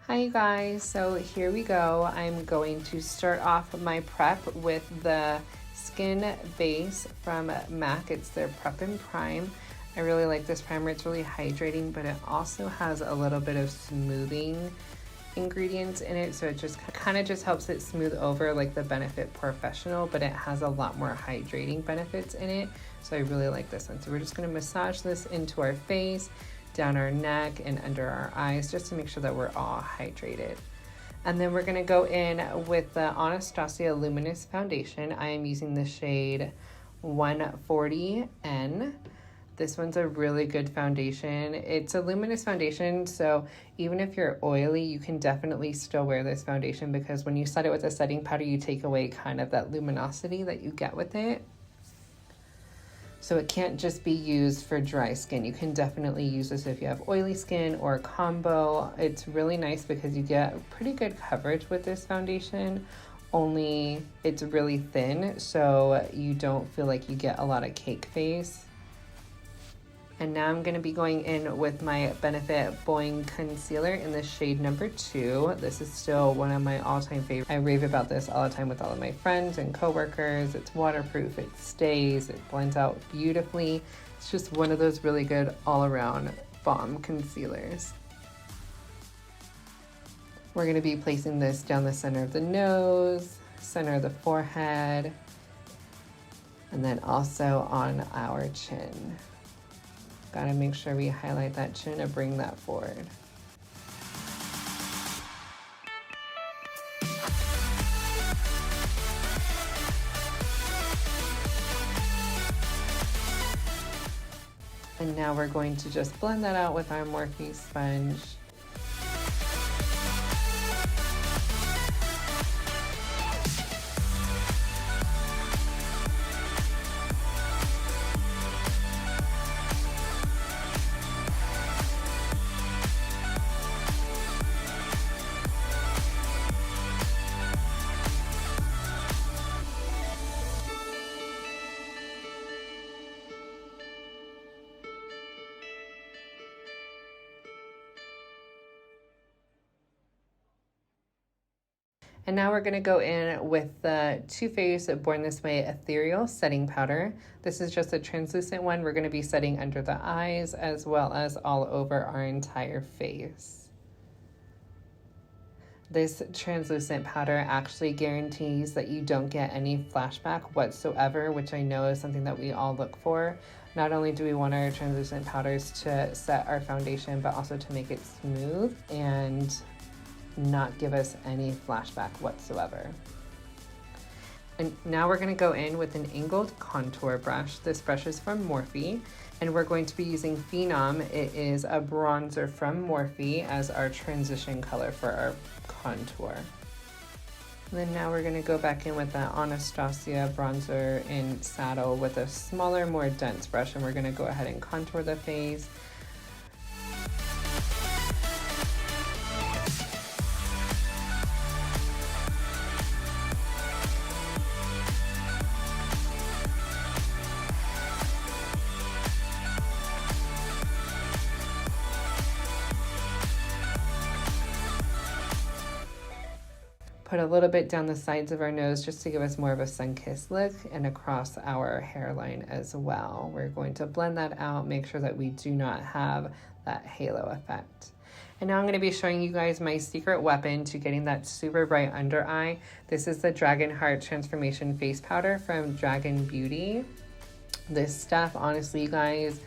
Hi you guys, so here we go. I'm going to start off my prep with the Skin Base from MAC. It's their Prep and Prime. I really like this primer. It's really hydrating, but it also has a little bit of smoothing ingredients in it, so it just kind of just helps it smooth over like the Benefit Professional, but it has a lot more hydrating benefits in it, so I really like this one. So we're just going to massage this into our face, down our neck, and under our eyes, just to make sure that we're all hydrated. And then we're going to go in with the Anastasia Luminous Foundation. I am using the shade 140N. This one's a really good foundation. It's a luminous foundation, so even if you're oily, you can definitely still wear this foundation, because when you set it with a setting powder, you take away kind of that luminosity that you get with it. So it can't just be used for dry skin. You can definitely use this if you have oily skin or a combo. It's really nice because you get pretty good coverage with this foundation, only it's really thin, so you don't feel like you get a lot of cake face. And now I'm going to be going in with my Benefit Boing Concealer in the shade number 2. This is still one of my all-time favorites. I rave about this all the time with all of my friends and coworkers. It's waterproof, it stays, it blends out beautifully. It's just one of those really good all-around bomb concealers. We're going to be placing this down the center of the nose, center of the forehead, and then also on our chin. Gotta make sure we highlight that chin and bring that forward. And now we're going to just blend that out with our Morphe sponge. And now we're going to go in with the Too Faced Born This Way Ethereal Setting Powder. This is just a translucent one. We're going to be setting under the eyes as well as all over our entire face. This translucent powder actually guarantees that you don't get any flashback whatsoever, which I know is something that we all look for. Not only do we want our translucent powders to set our foundation, but also to make it smooth and not give us any flashback whatsoever. And now we're going to go in with an angled contour brush. This brush is from Morphe, and we're going to be using Phenom. It is a bronzer from Morphe as our transition color for our contour. And then now we're going to go back in with that Anastasia bronzer in Saddle with a smaller, more dense brush, and we're going to go ahead and contour the face. Put a little bit down the sides of our nose just to give us more of a sun-kissed look, and across our hairline as well. We're going to blend that out, make sure that we do not have that halo effect. And now I'm going to be showing you guys my secret weapon to getting that super bright under eye. This is the Dragon Heart Transformation Face Powder from Dragon Beauty. This stuff, honestly, you guys,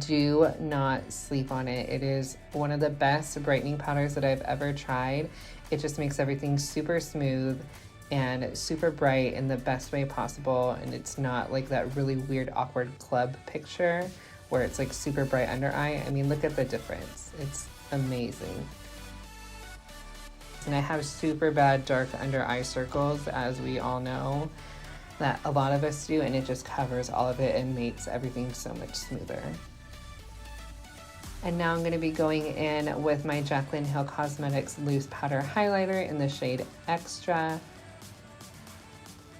do not sleep on it. It is one of the best brightening powders that I've ever tried. It just makes everything super smooth and super bright in the best way possible, and it's not like that really weird awkward club picture where it's like super bright under eye. I mean, look at the difference. It's amazing. And I have super bad dark under eye circles, as we all know that a lot of us do, and it just covers all of it and makes everything so much smoother. And now I'm going to be going in with my Jaclyn Hill Cosmetics Loose Powder Highlighter in the shade Extra.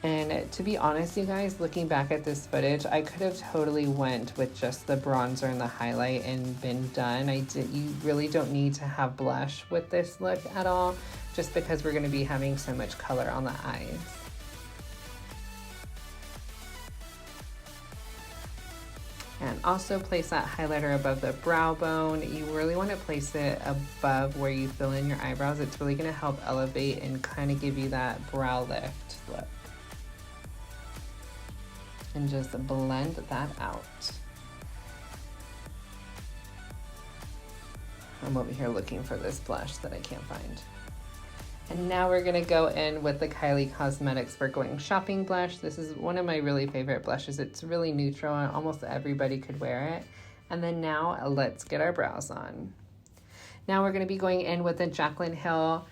And to be honest, you guys, looking back at this footage, I could have totally went with just the bronzer and the highlight and been done. You really don't need to have blush with this look at all, just because we're gonna be having so much color on the eyes. And also place that highlighter above the brow bone. You really want to place it above where you fill in your eyebrows. It's really going to help elevate and kind of give you that brow lift look. And just blend that out. I'm over here looking for this blush that I can't find. And now we're gonna go in with the Kylie Cosmetics We're Going Shopping blush. This is one of my really favorite blushes. It's really neutral and almost everybody could wear it. And then now let's get our brows on. Now we're gonna be going in with the Jaclyn Hill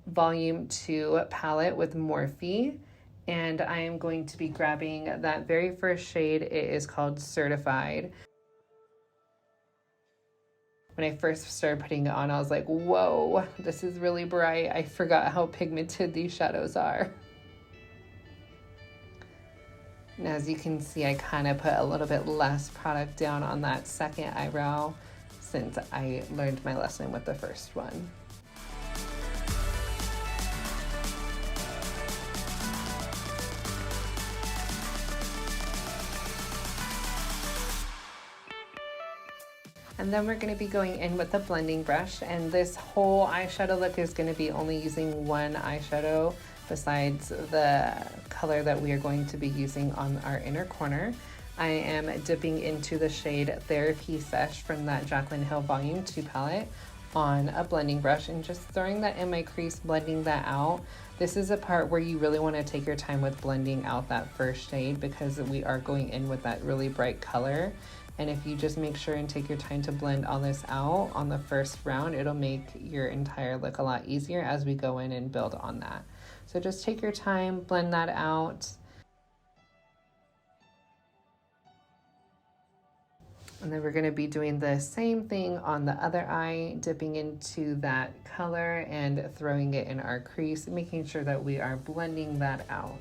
Volume 2 palette with Morphe. And I am going to be grabbing that very first shade. It is called Certified. When I first started putting it on, I was like, whoa, this is really bright. I forgot how pigmented these shadows are. And as you can see, I kind of put a little bit less product down on that second eyebrow since I learned my lesson with the first one. And then we're going to be going in with the blending brush, and this whole eyeshadow look is going to be only using one eyeshadow besides the color that we are going to be using on our inner corner. I am dipping into the shade Therapy Sesh from that Jaclyn Hill Volume 2 palette on a blending brush and just throwing that in my crease, blending that out. This is a part where you really want to take your time with blending out that first shade because we are going in with that really bright color. And if you just make sure and take your time to blend all this out on the first round, it'll make your entire look a lot easier as we go in and build on that. So just take your time, blend that out. And then we're going to be doing the same thing on the other eye, dipping into that color and throwing it in our crease, making sure that we are blending that out.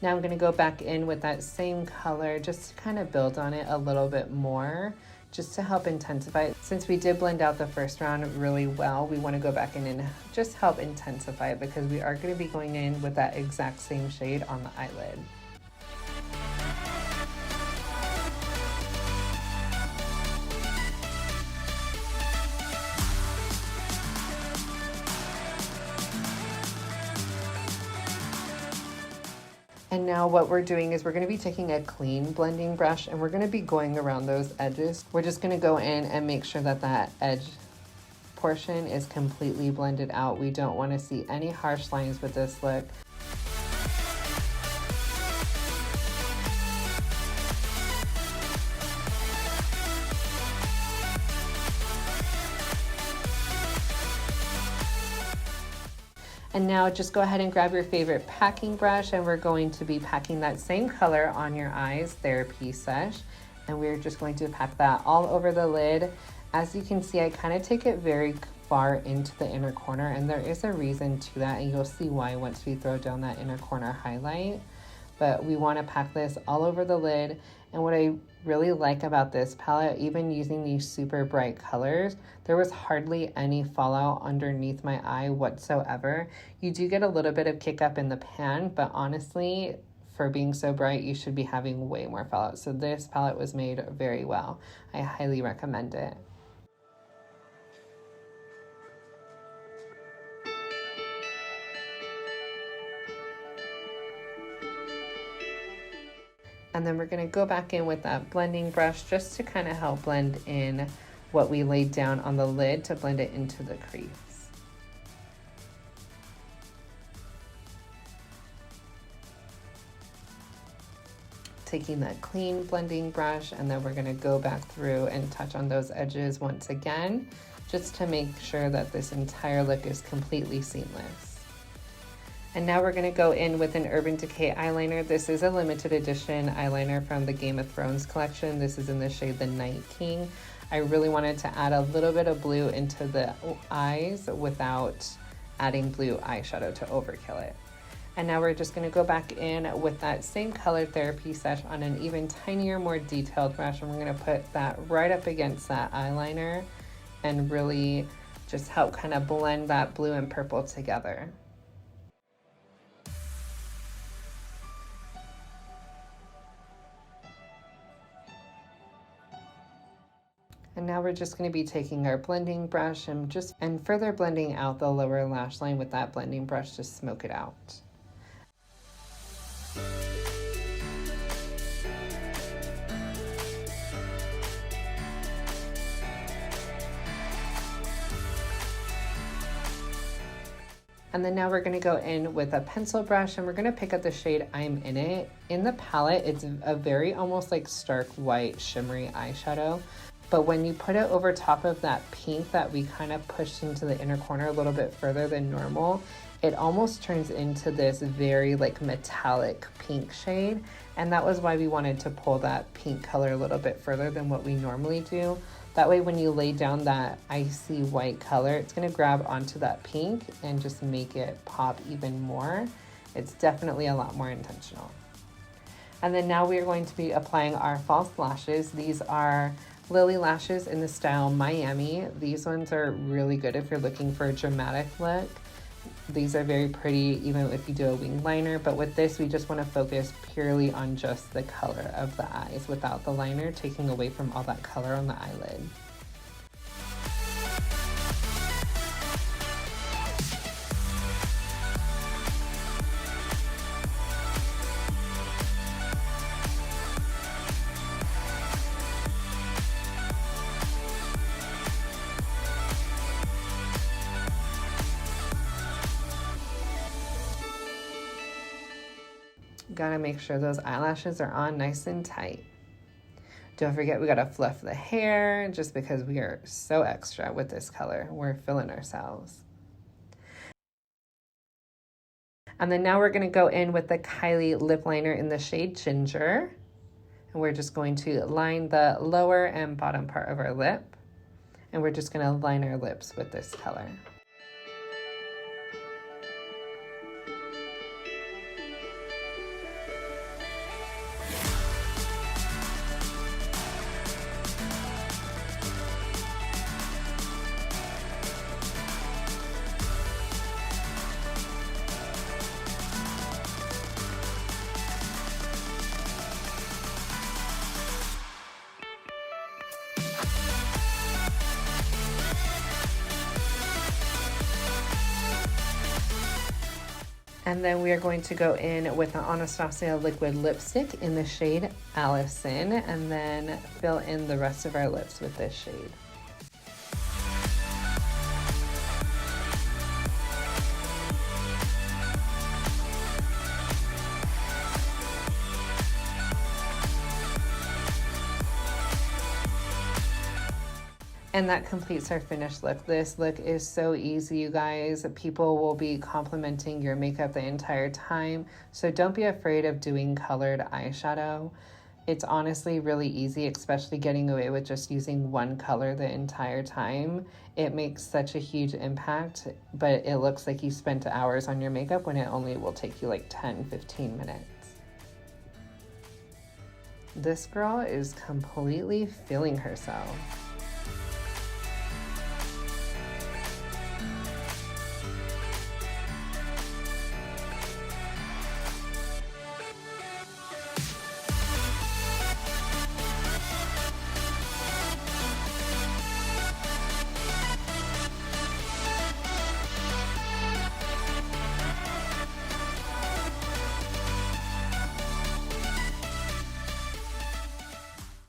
Now I'm going to go back in with that same color just to kind of build on it a little bit more, just to help intensify it. Since we did blend out the first round really well, we want to go back in and just help intensify it because we are going to be going in with that exact same shade on the eyelid. And now what we're doing is we're going to be taking a clean blending brush and we're going to be going around those edges. We're just going to go in and make sure that that edge portion is completely blended out. We don't want to see any harsh lines with this look. And now just go ahead and grab your favorite packing brush and we're going to be packing that same color on your eyes, Therapy Sesh. And we're just going to pack that all over the lid. As you can see, I kind of take it very far into the inner corner and there is a reason to that and you'll see why once we throw down that inner corner highlight. But we want to pack this all over the lid. And what I really like about this palette, even using these super bright colors, there was hardly any fallout underneath my eye whatsoever. You do get a little bit of kick up in the pan, but honestly, for being so bright, you should be having way more fallout. So this palette was made very well. I highly recommend it. And then we're going to go back in with that blending brush just to kind of help blend in what we laid down on the lid to blend it into the crease. Taking that clean blending brush and then we're going to go back through and touch on those edges once again, just to make sure that this entire look is completely seamless. And now we're going to go in with an Urban Decay eyeliner. This is a limited edition eyeliner from the Game of Thrones collection. This is in the shade The Night King. I really wanted to add a little bit of blue into the eyes without adding blue eyeshadow to overkill it. And now we're just going to go back in with that same color therapy sesh on an even tinier, more detailed brush, and we're going to put that right up against that eyeliner and really just help kind of blend that blue and purple together. And now we're just going to be taking our blending brush and further blending out the lower lash line with that blending brush to smoke it out. And then now we're going to go in with a pencil brush and we're going to pick up the shade I'm In It. In the palette, it's a very almost like stark white shimmery eyeshadow. But when you put it over top of that pink that we kind of pushed into the inner corner a little bit further than normal, it almost turns into this very like metallic pink shade. And that was why we wanted to pull that pink color a little bit further than what we normally do. That way when you lay down that icy white color, it's gonna grab onto that pink and just make it pop even more. It's definitely a lot more intentional. And then now we are going to be applying our false lashes. These are Lily lashes in the style Miami. These ones are really good if you're looking for a dramatic look. These are very pretty even if you do a wing liner, but with this we just want to focus purely on just the color of the eyes without the liner taking away from all that color on the eyelid. Gotta make sure those eyelashes are on nice and tight. Don't forget we gotta fluff the hair just because we are so extra with this color. We're feeling ourselves. And then now we're gonna go in with the Kylie lip liner in the shade Ginger. And we're just going to line the lower and bottom part of our lip. And we're just gonna line our lips with this color. And then we are going to go in with an Anastasia liquid lipstick in the shade Allison, and then fill in the rest of our lips with this shade. And that completes our finished look. This look is so easy, you guys. People will be complimenting your makeup the entire time. So don't be afraid of doing colored eyeshadow. It's honestly really easy, especially getting away with just using one color the entire time. It makes such a huge impact, but it looks like you spent hours on your makeup when it only will take you like 10-15 minutes. This girl is completely feeling herself.